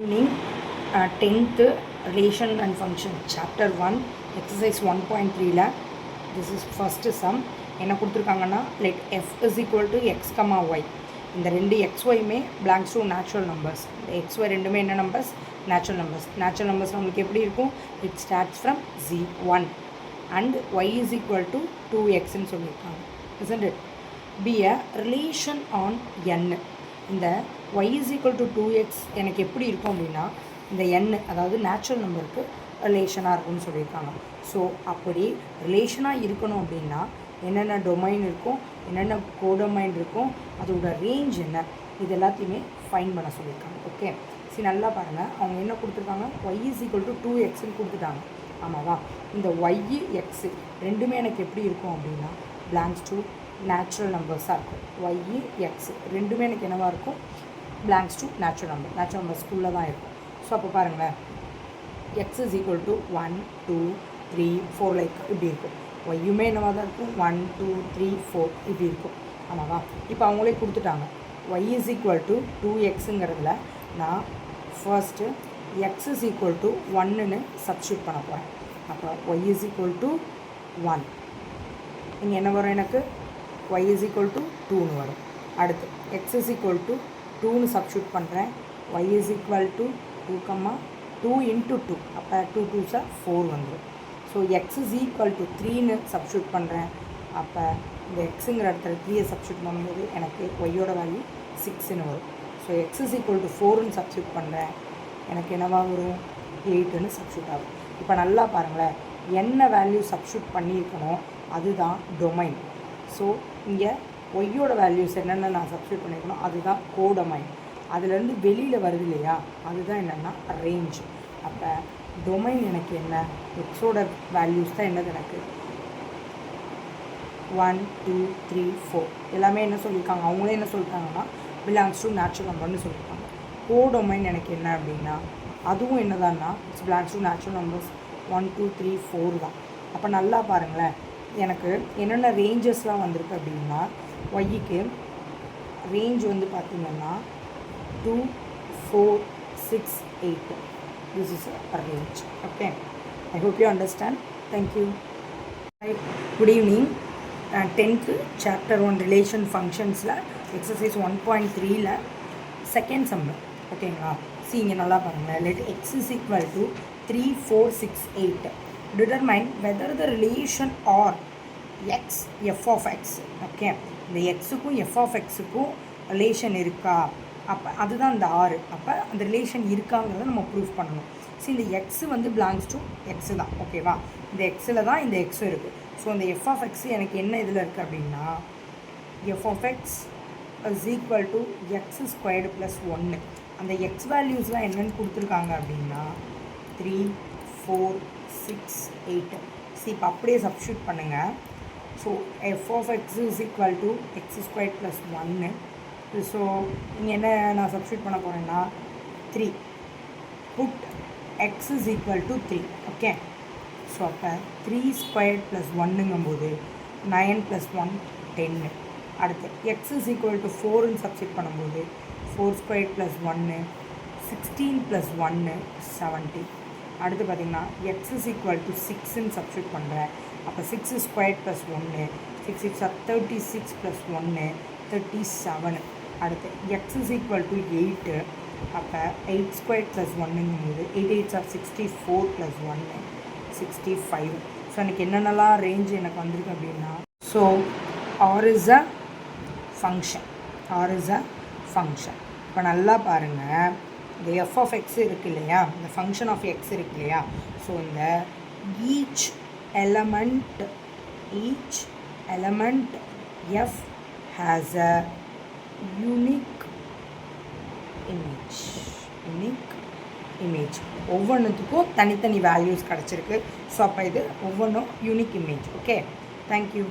Evening, 10th relation and function chapter 1 exercise 1.3 this is first sum என்ன கொடுத்துருக்காங்கன்னா let f is equal to x, y இந்த ரெண்டு xyமே belongs to natural numbers. xy ரெண்டுமே என்ன numbers? Natural numbers. Natural numbers நம்மளுக்கு எப்படி இருக்கும்? It starts from 1 and y is equal to 2x ன்னு சொல்லியிருக்காங்க, isn't it? Be a relation on n. இந்த y is equal to 2x எனக்கு எப்படி இருக்கும் அப்படின்னா இந்த n அதாவது நேச்சுரல் நம்பருக்கு ரிலேஷனாக இருக்கும்னு சொல்லியிருக்காங்க. ஸோ அப்படி ரிலேஷனாக இருக்கணும் அப்படின்னா என்னென்ன டொமைன் இருக்கும், என்னென்ன கோடொமைன் இருக்கும், அதோட ரேஞ்ச் என்ன, இது எல்லாத்தையுமே ஃபைன் பண்ண சொல்லியிருக்காங்க. ஓகே, சரி நல்லா பாருங்கள். அவங்க என்ன கொடுத்துருக்காங்க? y is equal to 2xன்னு கொடுத்துட்டாங்க. ஆமாவா? இந்த y x ரெண்டுமே எனக்கு எப்படி இருக்கும் அப்படின்னா belongs to நேச்சுரல் நம்பர்ஸாக இருக்கும். y x ரெண்டுமே எனக்கு என்னவாக இருக்கும்? belongs to natural number. Natural number ஸ்கூலில் தான் இருக்கும். ஸோ அப்போ பாருங்களேன், x is equal to 1 2 3 4 like இப்படி இருக்கும். ஒய்யுமே என்னவாக தான் இருக்கும்? 1 2 3 4 இப்படி இருக்கும். ஆமாவா? இப்போ அவங்களே கொடுத்துட்டாங்க. y is equal to 2xங்கிறதுல நான் first x is equal to 1ன்னு சப்ஸ்டியூட் பண்ண போகிறேன். அப்போ y is equal to 1 இங்கே என்ன வரும்? எனக்கு y is equal to 2ன்னு வரும். அடுத்து x is equal to 2ன்னு சப்ஸ்டியூட் பண்ணுறேன். y is equal to 2 into 2 அப்போ 2 2s 4 வந்துடும். So x is equal to 3ன்னு சப்ஸ்டியூட் பண்ணுறேன். அப்போ இந்த எக்ஸுங்கிற இடத்துல 3யை சப்ஸ்டியூட் பண்ணும்போது எனக்கு ஒய்யோட வேல்யூ 6ன்னு வரும். So x is equal to 4ன்னு சப்ஸ்டியூட் பண்ணுறேன். எனக்கு என்னவாக வரும்? 8ன்னு சப்ஸ்டியூட் ஆகும். இப்போ நல்லா பாருங்களேன், என்ன வேல்யூ சப்ஸ்டியூட் பண்ணியிருக்கணும் அதுதான் டொமைன். ஸோ இங்கே ஒய்யோட வேல்யூஸ் என்னென்ன நான் சப்ஸ்டியூட் பண்ணியிருக்கணும் அதுதான் கோடொமைன். அதுலேருந்து வெளியில் வருது இல்லையா, அதுதான் என்னென்னா ரேஞ்ச். அப்போ டொமைன் எனக்கு என்ன? எக்ஸோட வேல்யூஸ் தான் என்னது எனக்கு 1 2 3 4 எல்லாமே என்ன சொல்லியிருக்காங்க? அவங்களே என்ன சொல்லியிருக்காங்கன்னா பிலாங்ஸ் டு நேச்சுரல் நம்பர்னு சொல்லியிருக்காங்க. கோடொமைன் எனக்கு என்ன அப்படின்னா அதுவும் என்னதான்னா it's belongs to natural numbers 1 2 3 4 தான். அப்போ நல்லா பாருங்களேன், எனக்கு என்னென்ன ரேஞ்சஸ்லாம் வந்திருக்கு அப்படின்னா ஒய்க்கு ரேஞ்ச் வந்து பார்த்திங்கன்னா 2 4 6 8 this is a range. Okay, I hope you understand. Thank you. Right. Good evening. 10th chapter 1 relation functionsல exercise 1.3ல செகண்ட் சம். ஓகேங்களா? சி இங்கே நல்லா பாருங்கள். let x is equal to 3 4 6 8 determine whether the relation or x f of x. Okay, இந்த எக்ஸுக்கும் F of எக்ஸுக்கும் relation இருக்கா? அப்போ அதுதான் இந்த 6. அப்போ அந்த ரிலேஷன் இருக்காங்கிறத நம்ம ப்ரூஃப் பண்ணணும். ஸோ இந்த எக்ஸு வந்து பிலாங்ஸ் டு எக்ஸு தான். ஓகேவா? இந்த எக்ஸில் தான் இந்த எக்ஸும் இருக்குது. ஸோ இந்த எஃப் ஆஃப் எக்ஸு எனக்கு என்ன இதில் இருக்குது அப்படின்னா f of x is equal to x squared plus 1. அந்த எக்ஸ் வேல்யூஸ்லாம் என்னென்னு கொடுத்துருக்காங்க அப்படின்னா 3 4 6 8. சி இப்போ அப்படியே சப்ஸ்டியூட் பண்ணுங்கள். So f of x is equal to x squared plus 1. So இங்கே என்ன நான் சப்ஸ்டியூட் பண்ண போகிறேன்னா 3 put x is equal to 3. Okay, so அப்போ 3 ஸ்கொயர்ட் ப்ளஸ் 1ங்கும்போது 9 ப்ளஸ் 1 10. அடுத்து எக்ஸ் இஸ் ஈக்குவல் டு 4ன்னு சப்ஸ்டியூட் பண்ணும்போது 4 ஸ்கொயர்ட் ப்ளஸ் 1 16 ப்ளஸ் 1 70. அடுத்து பார்த்திங்கன்னா எக்ஸ் இஸ் ஈக்குவல் டு 6ன்னு சப்ஸ்டியூட் பண்ணுறேன். அப்போ 6 ஸ்கொயர்ட் ப்ளஸ் 1 6 6 36 ப்ளஸ் 1 37. அடுத்து எக்ஸ் இஸ் ஈக்குவல் டு 8. அப்போ 8 ஸ்கொயர்ட் ப்ளஸ் 1ங்கும்போது 8 8 64 ப்ளஸ் 1 65. ஸோ எனக்கு என்னென்னலாம் ரேஞ்ச் எனக்கு வந்திருக்கு அப்படின்னா so R is a function. R is a function. இப்போ நல்லா பாருங்கள், இந்த எஃப் ஆஃப் எக்ஸ் இருக்குது இல்லையா, இந்த ஃபங்க்ஷன் ஆஃப் எக்ஸ் இருக்குது இல்லையா. ஸோ இந்த each element f has a unique image. ஒவ்வொன்றுத்துக்கும் தனித்தனி வேல்யூஸ் கிடச்சிருக்கு. ஸோ அப்போ இது ஒவ்வொன்றும் யூனிக் இமேஜ். Okay, thank you.